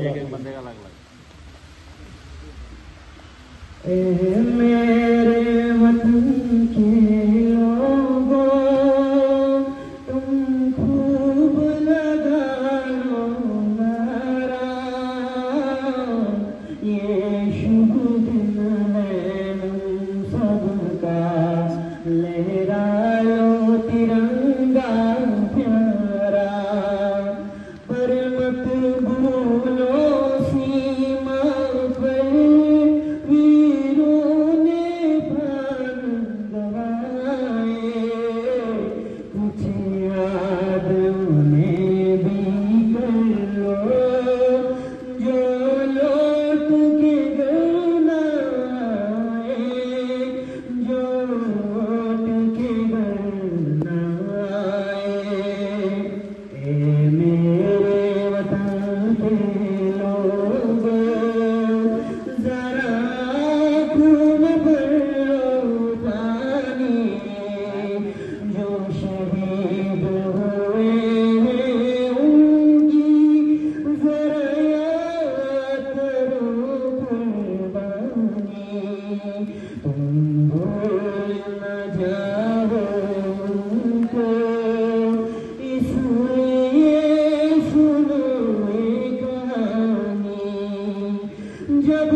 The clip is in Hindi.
एक बंदे का अलग अलग। मेरे वतन के लोगों तुम खूब लगा लो नारा, ये शुभ दिन है तुम सबका, लहरा लो तिरंगा प्यारा, पर मत भूलो सीमा पर वीरों ने प्राण गंवाए, कुछ याद उन्हें भी कर लो जो लौट के घर न आए, जो लौट के घर न आए। ए मेरे वतन के लोगों जरा खून भर लो पानी, जो शहीद हुए हैं उनकी जरा याद करो कुर्बानी, तुम भूल न जाओ उनको, इसलिए सुनो ये कहानी। जब